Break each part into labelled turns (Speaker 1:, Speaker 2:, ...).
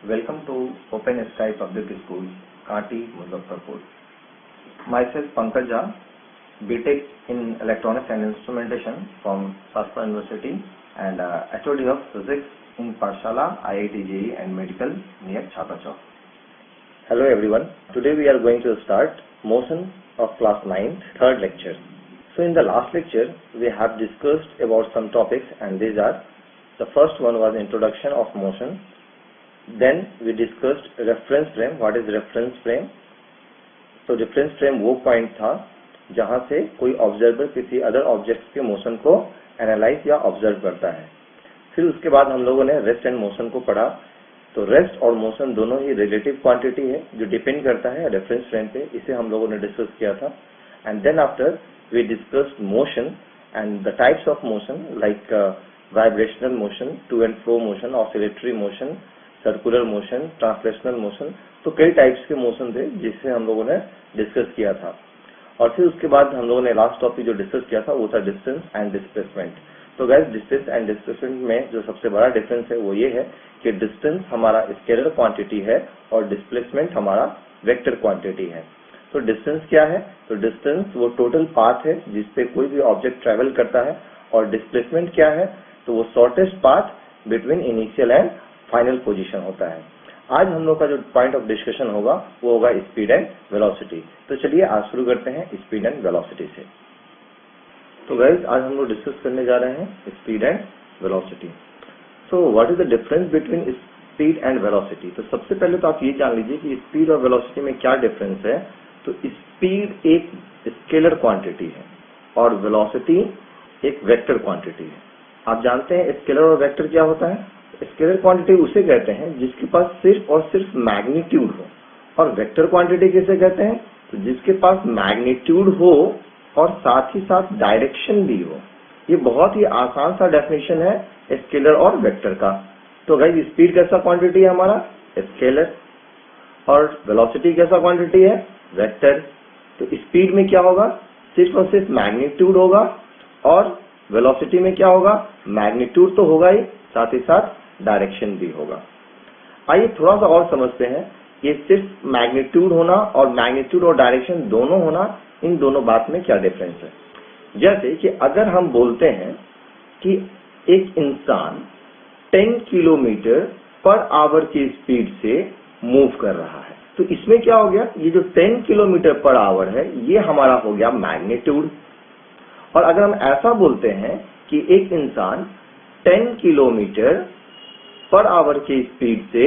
Speaker 1: Welcome to Open Sky Public School, Kanti, Muzaffarpur. Myself Pankaj Jha, BTech in Electronics and Instrumentation from Shastra University and HOD of Physics in Pathshala, IIT JEE and Medical near Chhapra Chowk. Hello everyone. Today we are going to start motion of class 9th, third lecture. So in the last lecture we have discussed about some topics, and these are: the first one was introduction of motion. Then we discussed reference frame. What is reference frame? तो reference frame वो point था जहां से कोई observer किसी other object के motion को analyse या ऑब्जर्व करता है. फिर उसके बाद हम लोगों ने रेस्ट एंड मोशन को पढ़ा. तो रेस्ट और मोशन दोनों ही रिलेटिव क्वांटिटी है जो डिपेंड करता है रेफरेंस फ्रेम पे. इसे हम लोगों ने डिस्कस किया था. And then after we discussed motion and the types of motion like vibrational motion, to and fro motion, oscillatory motion, circular motion, translational motion. तो कई टाइप्स के मोशन थे जिससे हम लोगों ने डिस्कस किया था. और फिर उसके बाद हम लोगों ने लास्ट टॉपिक जो डिस्कस किया था वो था डिस्टेंस एंड डिस्प्लेसमेंट. तो गाइस, डिस्टेंस एंड डिस्प्लेसमेंट में जो सबसे बड़ा डिफरेंस है वो ये है कि डिस्टेंस हमारा स्केलर क्वांटिटी है और डिस्प्लेसमेंट हमारा वेक्टर क्वांटिटी है. तो डिस्टेंस क्या है? तो डिस्टेंस वो टोटल पाथ है जिसपे कोई भी ऑब्जेक्ट ट्रेवल करता है. और डिस्प्लेसमेंट क्या है? तो वो shortest path between initial and final position होता है. आज हम लोग का जो पॉइंट ऑफ डिस्कशन होगा वो होगा स्पीड एंड वेलोसिटी. तो चलिए आज शुरू करते हैं स्पीड एंड वेलोसिटी से. तो गाइस, आज हम लोग डिस्कस करने जा रहे हैं speed and velocity. So what is the difference between speed and velocity? तो सबसे पहले तो आप ये जान लीजिए कि स्पीड और वेलोसिटी में क्या डिफरेंस है. तो स्पीड एक स्केलर क्वांटिटी है और वेलोसिटी एक वेक्टर क्वांटिटी है. आप जानते हैं स्केलर और वेक्टर क्या होता है? स्केलर क्वांटिटी उसे कहते हैं जिसके पास सिर्फ और सिर्फ मैग्नीट्यूड हो, और वेक्टर क्वांटिटी किसे कहते हैं? तो जिसके पास मैग्नीट्यूड हो और साथ ही साथ डायरेक्शन भी हो. ये बहुत ही आसान सा डेफिनेशन है स्केलर और वेक्टर का. तो गाइस, स्पीड कैसा क्वांटिटी है हमारा? स्केलर. और वेलोसिटी कैसा क्वांटिटी है? वेक्टर. तो स्पीड में क्या होगा? सिर्फ और सिर्फ मैग्नीट्यूड होगा, और वेलोसिटी में क्या होगा? मैग्नीट्यूड तो होगा ही, साथ ही साथ डायरेक्शन भी होगा. आइए थोड़ा सा और समझते हैं. ये सिर्फ मैग्नीट्यूड होना और मैग्नीट्यूड और डायरेक्शन दोनों होना, इन दोनों बात में क्या डिफरेंस है. जैसे कि अगर हम बोलते हैं कि एक इंसान 10 किलोमीटर पर आवर की स्पीड से मूव कर रहा है, तो इसमें क्या हो गया? ये जो 10 किलोमीटर पर आवर है ये हमारा हो गया मैग्नीट्यूड. और अगर हम ऐसा बोलते हैं कि एक इंसान 10 किलोमीटर पर आवर की स्पीड से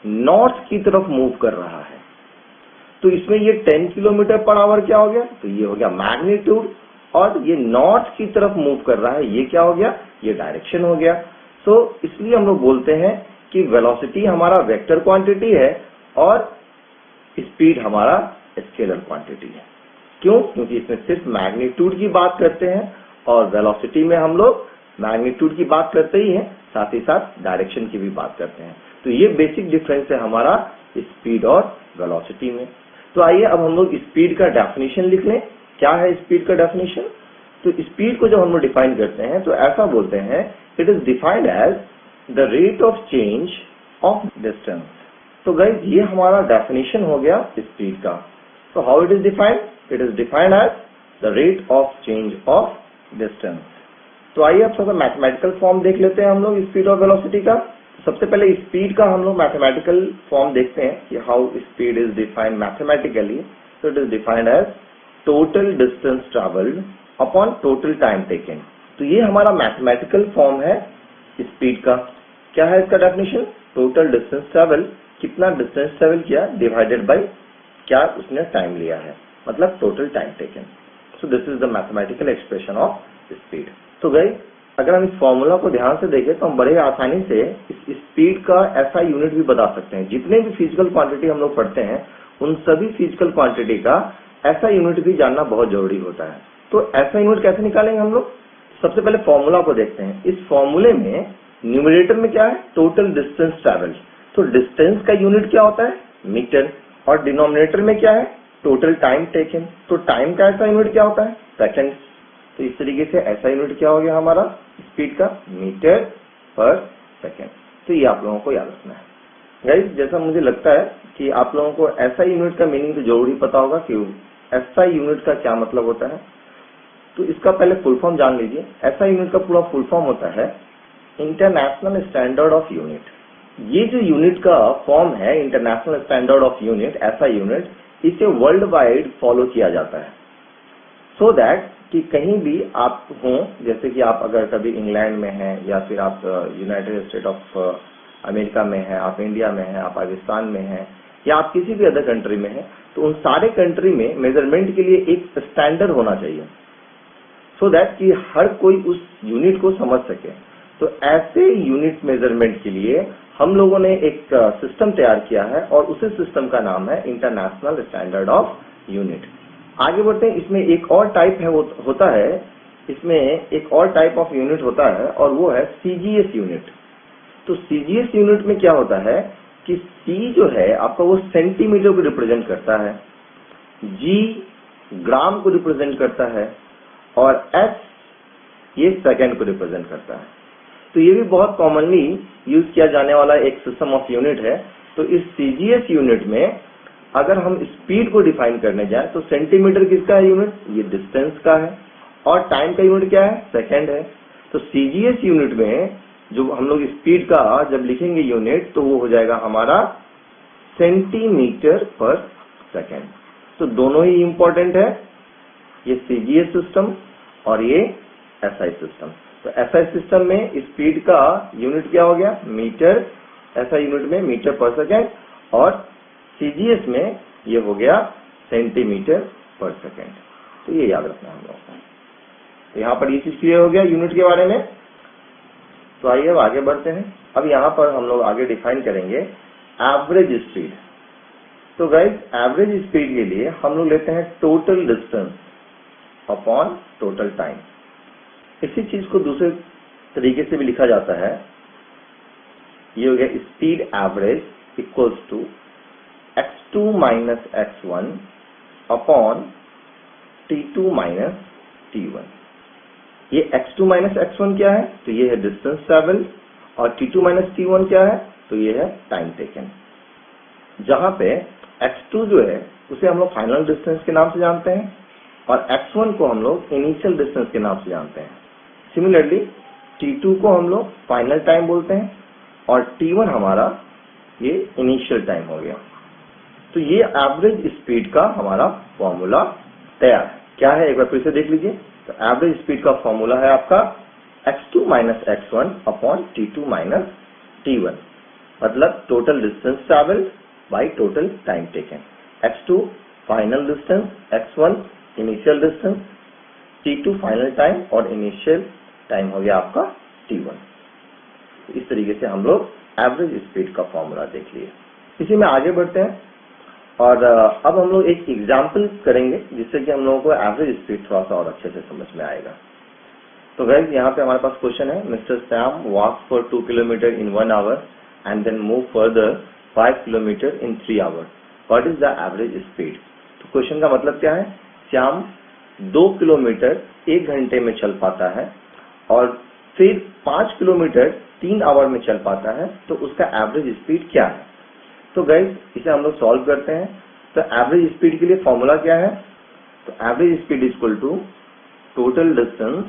Speaker 1: नॉर्थ की तरफ मूव कर रहा है, तो इसमें ये 10 किलोमीटर पर आवर क्या हो गया? तो ये हो गया मैग्नीट्यूड. और ये नॉर्थ की तरफ मूव कर रहा है, ये क्या हो गया? ये डायरेक्शन हो गया. सो इसलिए हम लोग बोलते हैं कि वेलोसिटी हमारा वेक्टर क्वांटिटी है और स्पीड हमारा स्केलर क्वांटिटी है. क्यों? क्योंकि इसमें सिर्फ मैग्नीट्यूड की बात करते हैं, और वेलोसिटी में हम लोग मैग्नीट्यूड की बात करते ही हैं, साथ ही साथ डायरेक्शन की भी बात करते हैं. तो ये बेसिक डिफरेंस है हमारा स्पीड और वेलोसिटी में. तो आइए अब हम लोग स्पीड का डेफिनेशन लिख लें. क्या है स्पीड का डेफिनेशन? तो स्पीड को जब हम लोग डिफाइन करते हैं तो ऐसा बोलते हैं, it is defined as the rate of change of distance. तो गाइस, ये हमारा डेफिनेशन हो गया स्पीड का. तो how it is defined? It is defined as the rate of change of distance. तो आइए अब थोड़ा मैथमेटिकल फॉर्म देख लेते हैं हम लोग स्पीड और वेलोसिटी का. सबसे पहले स्पीड का हम लोग मैथमेटिकल फॉर्म देखते हैं कि how speed is defined mathematically. तो it is defined as total distance travelled upon total time taken. तो ये हमारा मैथमेटिकल फॉर्म है स्पीड का. क्या है इसका डेफिनेशन? टोटल डिस्टेंस ट्रैवल, कितना डिस्टेंस ट्रैवल किया डिवाइडेड बाई क्या उसने टाइम लिया है, मतलब total time taken. So this is the mathematical expression of speed. तो गाइस, अगर हम इस फॉर्मूला को ध्यान से देखें तो हम बड़े आसानी से इस स्पीड का ऐसा यूनिट भी बता सकते हैं. जितने भी फिजिकल क्वांटिटी हम लोग पढ़ते हैं उन सभी फिजिकल क्वांटिटी का ऐसा यूनिट भी जानना बहुत जरूरी होता है. तो ऐसा यूनिट कैसे निकालेंगे हम लोग? सबसे पहले फॉर्मूला को देखते हैं. इस फॉर्मूले में न्यूमरेटर में क्या है? Total distance travel. तो डिस्टेंस का यूनिट क्या होता है? मीटर. और डिनोमिनेटर में क्या है? Total time taken. तो टाइम का ऐसा यूनिट क्या होता है? सेकेंड. तो इस तरीके से ऐसा यूनिट क्या हो गया हमारा स्पीड का? Metre per second. तो ये आप लोगों को याद रखना है. गाइस जैसा मुझे लगता है कि आप लोगों को एसआई यूनिट का मीनिंग तो जरूर ही पता होगा कि एसआई यूनिट का क्या मतलब होता है। तो इसका पहले फुल फॉर्म जान लीजिए। एसआई यूनिट का पूरा फुल फॉर्म होता है इंटरनेशनल स्टैंडर्ड ऑफ यूनिट। ये जो यूनिट का फॉर्म है international standard of unit, SI unit, इसे वर्ल्ड वाइड फॉलो किया जाता है सो दैट कि कहीं भी आप हों, जैसे कि आप अगर कभी इंग्लैंड में हैं या फिर आप यूनाइटेड स्टेट ऑफ अमेरिका में हैं, आप इंडिया में हैं, आप पाकिस्तान में हैं या आप किसी भी अदर कंट्री में हैं, तो उन सारे कंट्री में मेजरमेंट के लिए एक स्टैंडर्ड होना चाहिए सो दैट कि हर कोई उस यूनिट को समझ सके। तो ऐसे यूनिट मेजरमेंट के लिए हम लोगों ने एक सिस्टम तैयार किया है और उसी सिस्टम का नाम है इंटरनेशनल स्टैंडर्ड ऑफ यूनिट। आगे बढ़ते हैं। इसमें एक और टाइप है होता है, इसमें एक और टाइप ऑफ यूनिट होता है और वो है सीजीएस यूनिट। तो सीजीएस यूनिट में क्या होता है कि सी जो है आपका वो सेंटीमीटर को रिप्रेजेंट करता है, जी ग्राम को रिप्रेजेंट करता है और एस ये सेकेंड को रिप्रेजेंट करता है। तो ये भी बहुत कॉमनली यूज किया जाने वाला एक सिस्टम ऑफ यूनिट है। तो इस सीजीएस यूनिट में अगर हम स्पीड को डिफाइन करने जाए तो सेंटीमीटर किसका है यूनिट, ये डिस्टेंस का है और टाइम का यूनिट क्या है, सेकेंड है। तो सीजीएस यूनिट में जो हम लोग स्पीड का जब लिखेंगे यूनिट तो वो हो जाएगा हमारा सेंटीमीटर पर सेकेंड। तो दोनों ही इंपॉर्टेंट है, ये सीजीएस सिस्टम और ये एसआई सिस्टम। तो एसआई सिस्टम में स्पीड का यूनिट क्या हो गया, मीटर, एसआई यूनिट में मीटर पर सेकेंड और सीजीएस में ये हो गया सेंटीमीटर पर सेकेंड। तो ये याद रखना हम लोगों को। तो यहाँ पर ये चीज क्लियर हो गया यूनिट के बारे में। तो आइए अब आगे बढ़ते हैं। अब यहाँ पर हम लोग आगे डिफाइन करेंगे एवरेज स्पीड। तो गाइस एवरेज स्पीड के लिए हम लोग लेते हैं total distance upon total time. इसी चीज को दूसरे तरीके से भी लिखा जाता है, ये हो गया speed average equals to x2 minus x1 upon t2 minus t1। ये x2 माइनस x1 क्या है, तो ये है डिस्टेंस ट्रेवल और t2 माइनस t1 क्या है, तो ये है टाइम टेकन। जहां पे x2 जो है उसे हम लोग फाइनल डिस्टेंस के नाम से जानते हैं और x1 को हम लोग इनिशियल डिस्टेंस के नाम से जानते हैं। सिमिलरली t2 को हम लोग फाइनल टाइम बोलते हैं और t1 हमारा ये इनिशियल टाइम हो गया। तो ये एवरेज स्पीड का हमारा फॉर्मूला तैयार है। क्या है एक बार फिर से देख लीजिए। तो एवरेज स्पीड का फॉर्मूला है आपका x2 minus x1 upon t2 minus t1, मतलब total distance travelled by total time taken. x2 final distance, x1 initial distance, t2 final time और इनिशियल टाइम हो गया आपका t1। इस तरीके से हम लोग एवरेज स्पीड का फॉर्मूला देख लिए। इसी में आगे बढ़ते हैं और अब हम लोग एक एग्जाम्पल करेंगे जिससे कि हम लोगों को एवरेज स्पीड थोड़ा सा और अच्छे से समझ में आएगा। तो गाइस यहाँ पे हमारे पास क्वेश्चन है, mister Sam walks for 2 kilometre in 1 hour and then move further 5 kilometre in 3 hour, what is the average speed. तो क्वेश्चन का मतलब क्या है, श्याम 2 किलोमीटर 1 घंटे में चल पाता है और फिर 5 किलोमीटर 3 आवर में चल पाता है, तो उसका एवरेज स्पीड क्या है। तो गाइस इसे हम लोग सॉल्व करते हैं। तो एवरेज स्पीड के लिए फॉर्मूला क्या है, तो average speed equal to total distance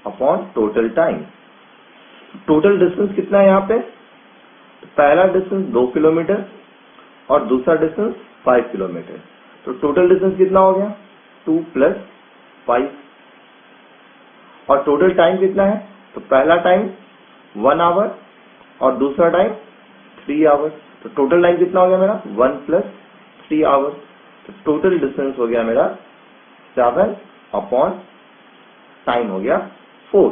Speaker 1: upon total time. Total distance कितना है यहाँ पे, तो पहला डिस्टेंस 2 किलोमीटर और दूसरा डिस्टेंस 5 किलोमीटर। तो टोटल डिस्टेंस कितना हो गया, 2 + 5। और टोटल टाइम कितना है, तो पहला टाइम 1 आवर और दूसरा टाइम 3 आवर। तो टोटल टाइम कितना हो गया मेरा, 1 + 3 आवर। तो टोटल डिस्टेंस हो गया मेरा 7 अपॉन टाइम हो गया 4।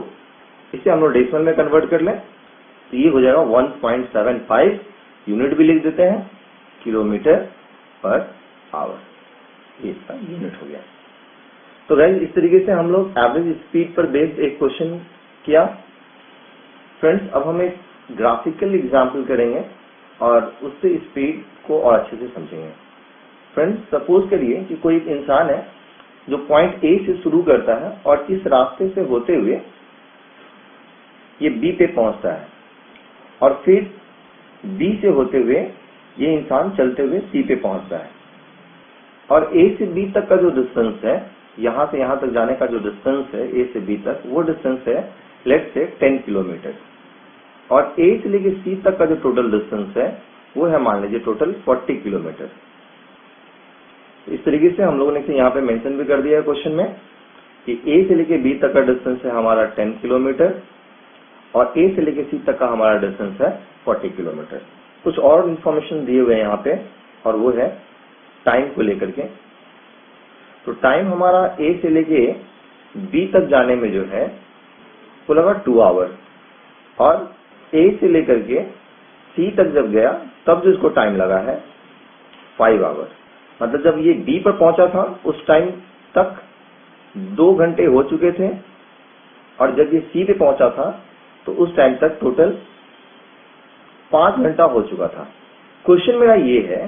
Speaker 1: इसे हम लोग डेसिमल में कन्वर्ट कर लें तो ये हो जाएगा 1.75 यूनिट भी लिख देते हैं, किलोमीटर पर आवर, ये इसका यूनिट हो गया। तो गाइस इस तरीके से हम लोग एवरेज स्पीड पर बेस्ड एक क्वेश्चन किया। फ्रेंड्स अब हम एक ग्राफिकल एग्जांपल करेंगे और उससे स्पीड को और अच्छे से समझेंगे। फ्रेंड्स सपोज करिए कि कोई एक इंसान है जो पॉइंट ए से शुरू करता है और इस रास्ते से होते हुए ये बी पे पहुंचता है और फिर B से होते हुए ये इंसान चलते हुए C पे पहुंच रहा है और A से B तक का जो डिस्टेंस है, यहाँ से यहाँ तक जाने का जो डिस्टेंस है A से B तक, वो डिस्टेंस है लेट्स से 10 किलोमीटर और A से लेके C तक का जो टोटल डिस्टेंस है वो है मान लीजिए टोटल 40 किलोमीटर। इस तरीके से हम लोगों ने यहाँ पे मेंशन भी कर दिया है क्वेश्चन में कि A से लेके B तक का डिस्टेंस है हमारा 10 किलोमीटर और A से लेके C तक का हमारा डिस्टेंस है 40 किलोमीटर। कुछ और इन्फॉर्मेशन दिए हुए हैं यहाँ पे और वो है टाइम को लेकर के। तो टाइम हमारा A से लेके B तक जाने में जो है वो लगा 2 आवर और A से लेकर के C तक जब गया तब जो इसको टाइम लगा है 5 आवर। मतलब जब ये B पर पहुंचा था उस टाइम तक 2 घंटे हो चुके थे और जब ये C पे पहुंचा था तो उस टाइम तक टोटल 5 घंटा हो चुका था। क्वेश्चन मेरा ये है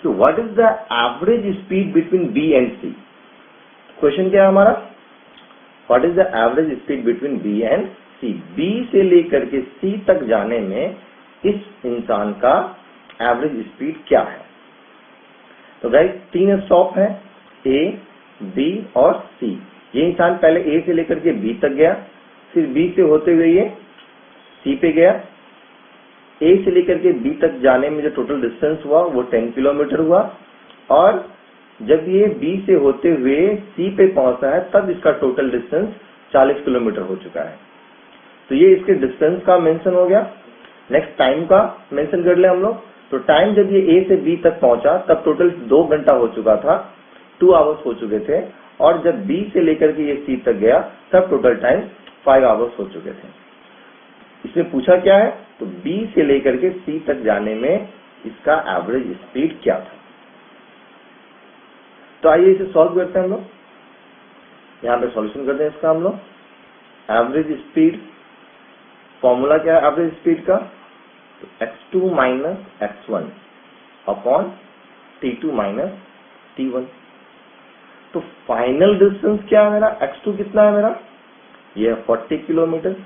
Speaker 1: कि what is the average speed between B and C। Question क्या है हमारा, what is the average speed between B and C। B से लेकर के C तक जाने में इस इंसान का एवरेज स्पीड क्या है। तो गाइस 3 स्टॉप है A, B और C। ये इंसान पहले A से लेकर के B तक गया, फिर B से होते हुए ये C पे गया। A से लेकर के B तक जाने में जो टोटल डिस्टेंस हुआ वो 10 किलोमीटर हुआ और जब ये B से होते हुए C पे पहुंचा है तब इसका टोटल डिस्टेंस 40 किलोमीटर हो चुका है। तो ये इसके डिस्टेंस का मेंशन हो गया। नेक्स्ट टाइम का मेंशन कर ले हम लोग। तो टाइम जब ये A से B तक पहुंचा तब टोटल 2 घंटा हो चुका था, 2 आवर्स हो चुके थे और जब B से लेकर के ये C तक गया तब टोटल टाइम 5 आवर्स हो चुके थे। इसमें पूछा क्या है, तो B से लेकर के C तक जाने में इसका एवरेज स्पीड क्या था। तो आइए इसे सॉल्व करते हैं हम लोग। यहाँ पे सॉल्यूशन करते हैं इसका हम लोग। एवरेज स्पीड फॉर्मूला क्या है एवरेज स्पीड का, तो x2 minus x1 upon t2 minus t1। तो फाइनल डिस्टेंस क्या है मेरा, x2 कितना है मेरा, ये है 40 किलोमीटर।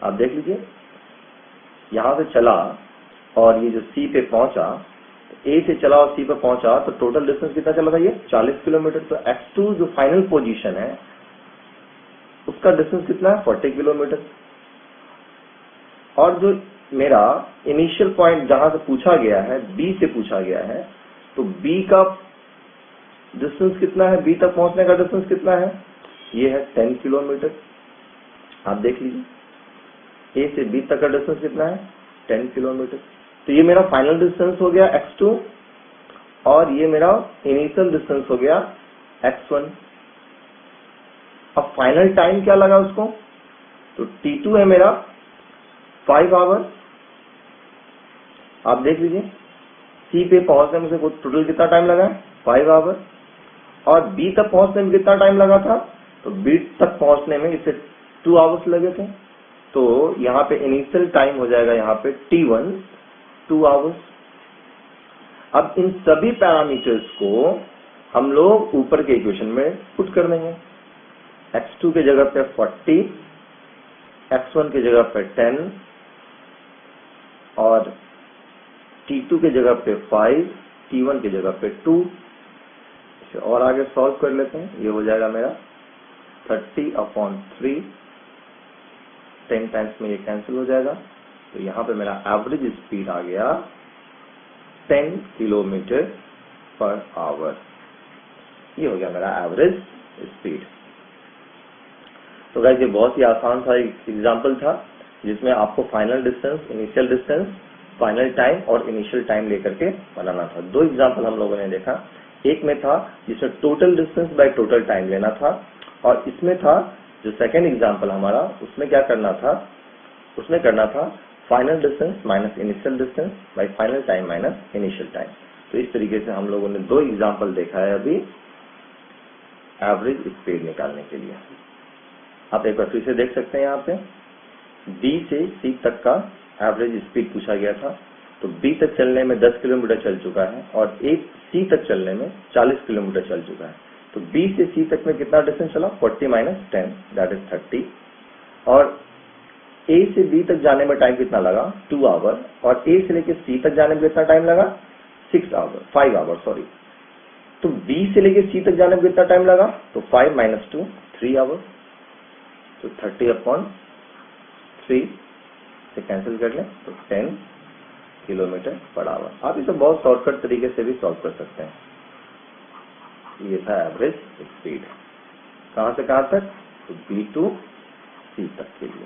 Speaker 1: आप देख लीजिए यहां से चला और ये जो C पे पहुंचा, तो A से चला और C पे पहुंचा तो टोटल डिस्टेंस कितना चला था, ये 40 किलोमीटर। तो x2 जो फाइनल पोजीशन है उसका डिस्टेंस कितना है, 40 किलोमीटर। और जो मेरा इनिशियल पॉइंट जहां से पूछा गया है B से पूछा गया है, तो B का डिस्टेंस कितना है, B तक पहुंचने का डिस्टेंस कितना है, ये है 10 किलोमीटर। आप देख लीजिए A से B तक का डिस्टेंस कितना है, 10 किलोमीटर। तो ये मेरा फाइनल डिस्टेंस हो गया x2 और ये मेरा इनिशियल डिस्टेंस हो गया x1। अब फाइनल टाइम क्या लगा उसको, तो t2 है मेरा 5 आवर। आप देख लीजिए C पे पहुंचने में से टोटल कितना टाइम लगा है, 5 आवर। और B तक पहुंचने में कितना टाइम लगा था, तो B तक पहुंचने में इसे 2 आवर्स लगे थे। तो यहाँ पे इनिशियल टाइम हो जाएगा यहाँ पे t1 2 आवर्स। अब इन सभी पैरामीटर्स को हम लोग ऊपर के इक्वेशन में पुट कर देंगे। x2 के जगह पे 40, x1 के जगह पे 10 और t2 के जगह पे 5, t1 के जगह पे 2। इसे और आगे सॉल्व कर लेते हैं। ये हो जाएगा मेरा 30/3, 10 टाइम्स में ये कैंसिल हो जाएगा। तो यहाँ पे मेरा एवरेज स्पीड आ गया 10 किलोमीटर पर आवर। ये हो गया मेरा एवरेज स्पीड। तो गाइस ये बहुत ही आसान सा एग्जाम्पल था जिसमें आपको final distance, initial distance, final time और इनिशियल टाइम लेकर के बनाना था। 2 एग्जाम्पल हम लोगों ने देखा। एक में था जिसमें total distance by total time लेना था और इसमें था जो सेकेंड एग्जाम्पल हमारा, उसमें क्या करना था, उसमें करना था final distance minus initial distance by final time minus initial time. तो इस तरीके से हम लोगों ने 2 एग्जाम्पल देखा है अभी एवरेज स्पीड निकालने के लिए। आप एक बार फिर से देख सकते हैं। यहाँ पे B से C तक का एवरेज स्पीड पूछा गया था। तो B तक चलने में 10 किलोमीटर चल चुका है और C तक चलने में 40 किलोमीटर चल चुका है। तो B से C तक में कितना डिस्टेंस चला, 40 माइनस 10 दैट इज 30। और ए से बी तक जाने में टाइम कितना लगा 2 आवर, और ए से लेके सी तक जाने में कितना टाइम लगा 5 आवर सॉरी। तो बी से लेके सी तक जाने में कितना टाइम लगा, तो 5 - 2 3 आवर। तो 30/3 से कैंसिल कर लें तो 10 km/h। आप इसे बहुत शॉर्टकट तरीके से भी सॉल्व कर सकते हैं। ये था एवरेज स्पीड, कहां से कहां तक, तो बी टू सी तक के लिए।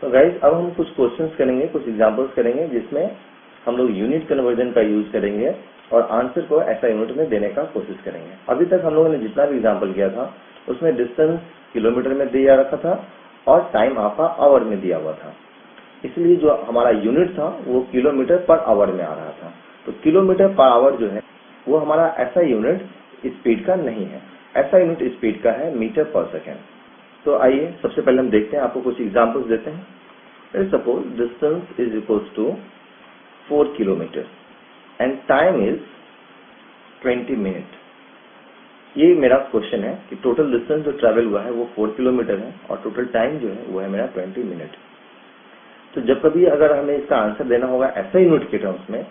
Speaker 1: तो गाइज अब हम कुछ क्वेश्चंस करेंगे, कुछ एग्जांपल्स करेंगे जिसमें हम लोग यूनिट कन्वर्जन का यूज करेंगे और आंसर को ऐसा यूनिट में देने का कोशिश करेंगे। अभी तक हम लोगों ने जितना भी एग्जांपल किया था उसमें डिस्टेंस किलोमीटर में दिया रखा था और टाइम आपका आवर में दिया हुआ था, इसलिए जो हमारा यूनिट था वो किलोमीटर पर आवर में आ रहा था। तो किलोमीटर पर आवर जो है वो हमारा ऐसा यूनिट स्पीड का नहीं है, ऐसा यूनिट स्पीड का है मीटर पर सेकेंड। तो आइए सबसे पहले हम देखते हैं, आपको कुछ एग्जांपल्स देते हैं। Let's suppose distance is equals to 4 kilometre and time is 20 minute. ये मेरा क्वेश्चन है कि टोटल डिस्टेंस जो ट्रेवल हुआ है वो 4 किलोमीटर है और टोटल टाइम जो है वो है मेरा 20 मिनट। तो जब कभी अगर हमें इसका आंसर देना होगा ऐसा यूनिट के टर्म्स में,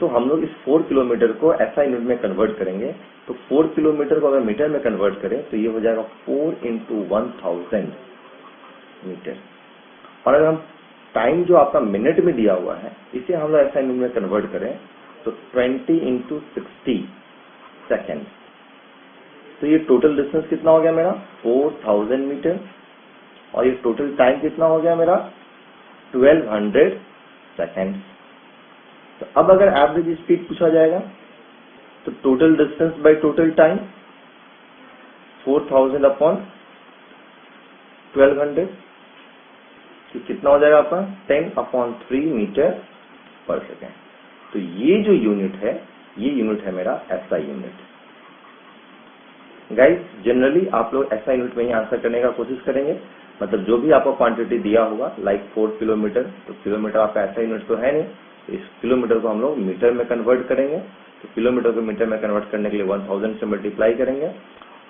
Speaker 1: तो हम लोग इस 4 किलोमीटर को ऐसा यूनिट में कन्वर्ट करेंगे। तो 4 किलोमीटर को अगर मीटर में कन्वर्ट करें तो ये हो जाएगा 4 × 1000 मीटर। और अगर हम टाइम जो आपका मिनट में दिया हुआ है इसे हम लोग ऐसा यूनिट में कन्वर्ट करें तो 20 × 60 सेकेंड। तो ये टोटल डिस्टेंस कितना हो गया मेरा 4000 मीटर, और ये टोटल टाइम कितना हो गया मेरा 1200 सेकेंड। तो अब अगर एवरेज स्पीड पूछा जाएगा तो total distance by total time 4000/1200, तो कितना हो जाएगा आपका 10/3 मीटर पर सेकेंड। तो ये जो यूनिट है ये यूनिट है मेरा एसआई यूनिट। गाइस जनरली आप लोग ऐसा यूनिट में ही आंसर करने का कोशिश करेंगे, मतलब जो भी आपको क्वांटिटी दिया होगा लाइक 4 किलोमीटर, तो किलोमीटर आपका ऐसा यूनिट तो है नहीं, तो इस किलोमीटर को हम लोग मीटर में कन्वर्ट करेंगे। तो किलोमीटर को मीटर में कन्वर्ट करने के लिए 1000 से मल्टीप्लाई करेंगे,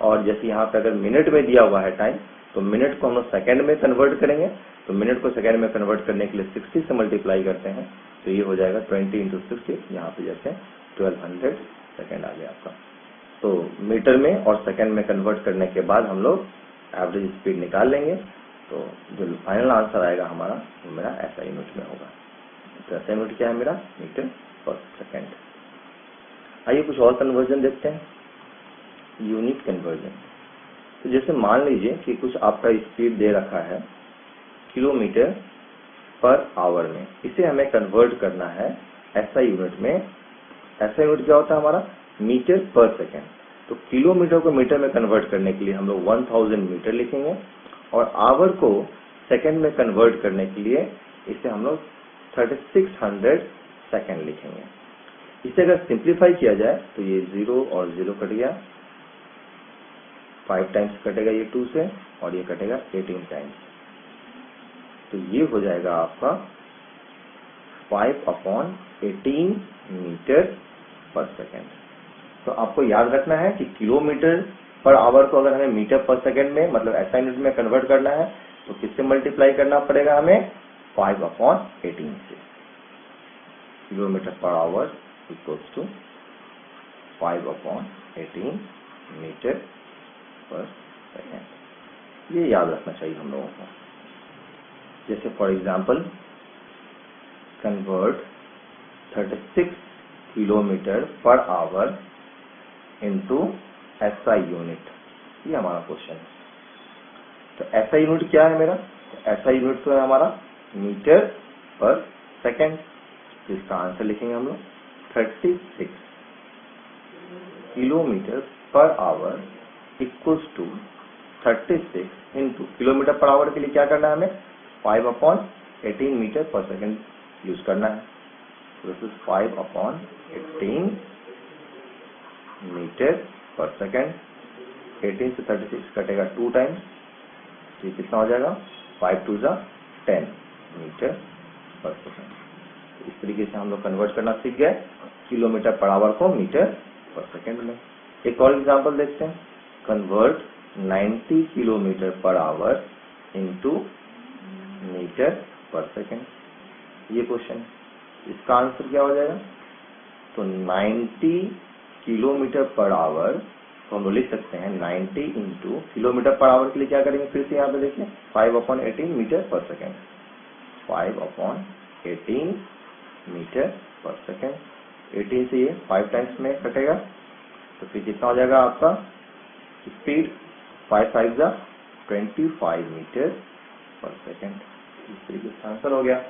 Speaker 1: और जैसे यहाँ पे अगर मिनट में दिया हुआ है टाइम तो मिनट को हम लोग सेकेंड में कन्वर्ट करेंगे। तो मिनट को सेकेंड में कन्वर्ट करने के लिए 60 से मल्टीप्लाई करते हैं, तो ये हो जाएगा 20 × 60, यहाँ पे जैसे 1200 सेकेंड आ गया आपका। तो मीटर में और सेकंड में कन्वर्ट करने के बाद हम लोग एवरेज स्पीड निकाल लेंगे। तो जो फाइनल आंसर आएगा हमारा वो मेरा ऐसा यूनिट में होगा। तो ऐसा यूनिट क्या है मेरा मीटर पर सेकंड। आइए कुछ और कन्वर्जन देखते हैं, यूनिट कन्वर्जन। तो जैसे मान लीजिए कि कुछ आपका स्पीड दे रखा है किलोमीटर पर आवर में, इसे हमें कन्वर्ट करना है ऐसा यूनिट में। ऐसा यूनिट क्या होता है हमारा मीटर पर सेकेंड। तो किलोमीटर को मीटर में कन्वर्ट करने के लिए हम लोग 1000 मीटर लिखेंगे, और आवर को सेकेंड में कन्वर्ट करने के लिए इसे हम लोग 3600 सेकेंड लिखेंगे। इसे अगर सिंप्लीफाई किया जाए तो ये 0 और 0 कट गया, 5 टाइम्स कटेगा ये 2 से, और ये कटेगा 18 टाइम्स। तो ये हो जाएगा आपका 5/18 मीटर पर सेकेंड। तो आपको याद रखना है कि किलोमीटर पर आवर को अगर हमें मीटर पर सेकेंड में मतलब ऐसा यूनिट में कन्वर्ट करना है तो किससे मल्टीप्लाई करना पड़ेगा हमें 5/18 से। Kilometre per hour equals to 5/18 metre per second. ये याद रखना चाहिए हम लोगों को। जैसे for example convert 36 kilometre per hour into SI unit, ये हमारा क्वेश्चन है। तो एसआई यूनिट क्या है मेरा, एसआई यूनिट तो है हमारा मीटर पर सेकेंड। तो इसका आंसर लिखेंगे हम लोग 36 kilometre per hour equals to 36 into kilometre per hour के लिए क्या करना है हमें 5/18 मीटर पर सेकेंड यूज करना है। This is 5/18 metre per second. 18 से 36 कटेगा 2 टाइम्स, ये कितना हो जाएगा 5 2 10 मीटर पर सेकेंड। इस तरीके से हम लोग कन्वर्ट करना सीख गए किलोमीटर पर आवर को मीटर पर सेकेंड में। एक और एग्जांपल देखते हैं, convert 90 kilometre per hour into metre per second. ये क्वेश्चन, इसका आंसर क्या हो जाएगा? तो 90 किलोमीटर पर आवर, तो हम लिख सकते हैं 90 इंटू किलोमीटर पर आवर के लिए क्या करेंगे, फिर से यहाँ पे देखिए 5/18 metre per second, 5/18 metre per second. 18 से ये 5 टाइम्स में कटेगा, तो फिर कितना हो जाएगा आपका स्पीड? 5 5 जा 25 मीटर पर सेकेंड। इस तरीके से आंसर हो गया।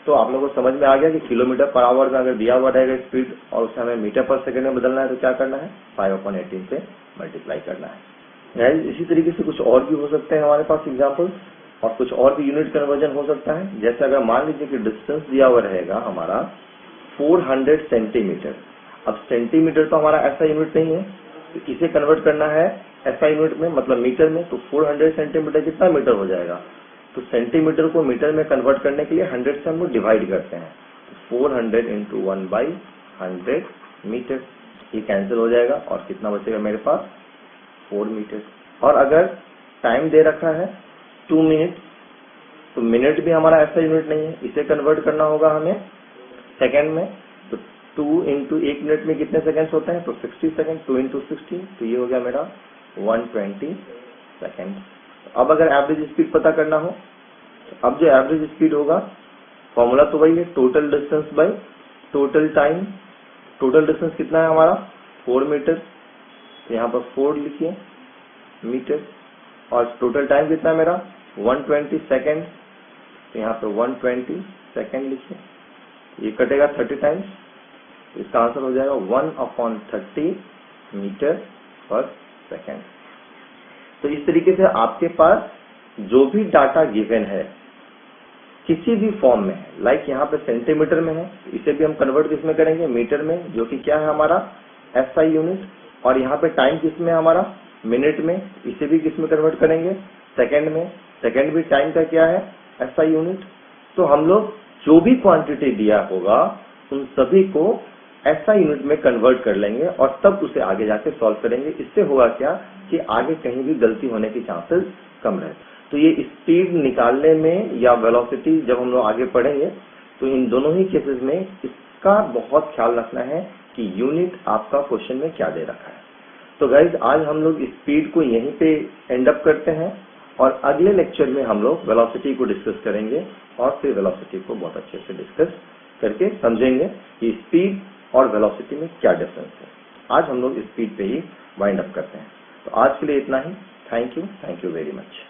Speaker 1: तो आप लोगों को समझ में आ गया कि किलोमीटर पर आवर में अगर दिया हुआ रहेगा स्पीड और उसे हमें मीटर पर सेकंड में बदलना है तो क्या करना है, 5/18 से मल्टीप्लाई करना है। इसी तरीके से कुछ और भी हो सकते हैं हमारे पास एग्जांपल्स, और कुछ और भी यूनिट कन्वर्जन हो सकता है। जैसे अगर मान लीजिए कि डिस्टेंस दिया हुआ रहेगा हमारा 400 सेंटीमीटर। अब सेंटीमीटर तो हमारा ऐसा यूनिट नहीं है, तो इसे कन्वर्ट करना है ऐसा यूनिट में, मतलब मीटर में। तो 400 सेंटीमीटर कितना मीटर हो जाएगा? तो सेंटीमीटर को मीटर में कन्वर्ट करने के लिए 100 से हम लोग डिवाइड करते हैं। तो 400 इंटू 1/100 मीटर, ये कैंसिल हो जाएगा और कितना बचेगा मेरे पास? 4 मीटर। और अगर टाइम दे रखा है 2 मिनट, तो मिनट भी हमारा ऐसा यूनिट नहीं है, इसे कन्वर्ट करना होगा हमें सेकेंड में। तो 2 इंटू 1 मिनट में कितने सेकेंड्स होते हैं? तो 60 सेकेंड। 2 इंटू 60, तो ये हो गया मेरा 120 सेकेंड। अब अगर एवरेज स्पीड पता करना हो, तो अब जो एवरेज स्पीड होगा, फॉर्मूला तो वही है, total distance by total time. Total distance कितना है हमारा? 4 मीटर, तो यहाँ पर 4 लिखिए मीटर। और टोटल टाइम कितना है मेरा? 120 सेकेंड, तो यहाँ पर 120 सेकेंड लिखिए। ये कटेगा 30 टाइम्स, इसका आंसर हो जाएगा 1/30 मीटर पर सेकेंड। तो इस तरीके से आपके पास जो भी डाटा गिवन है किसी भी फॉर्म में है, लाइक यहाँ पे सेंटीमीटर में है, इसे भी हम कन्वर्ट किस में करेंगे? मीटर में, जो कि क्या है हमारा एसआई यूनिट। और यहाँ पे टाइम किस में है हमारा? मिनट में, इसे भी किस में कन्वर्ट करेंगे? सेकेंड में। सेकेंड भी टाइम का क्या है? SI unit. तो हम लोग जो भी क्वांटिटी दिया होगा उन सभी को एसआई यूनिट में कन्वर्ट कर लेंगे और तब उसे आगे जाके सॉल्व करेंगे। इससे होगा क्या कि आगे कहीं भी गलती होने की चांसेस कम रहे। तो ये स्पीड निकालने में या वेलोसिटी जब हम लोग आगे पढ़ेंगे तो इन दोनों ही केसेस में इसका बहुत ख्याल रखना है कि यूनिट आपका क्वेश्चन में क्या दे रखा है। तो गाइज आज हम लोग स्पीड को यहीं पे एंड अप करते हैं और अगले लेक्चर में हम लोग वेलोसिटी को डिस्कस करेंगे और फिर वेलोसिटी को बहुत अच्छे से डिस्कस करके समझेंगे कि स्पीड और वेलोसिटी में क्या डिफरेंस है। आज हम लोग स्पीड पे ही वाइंड अप करते हैं। तो आज के लिए इतना ही। Thank you very much.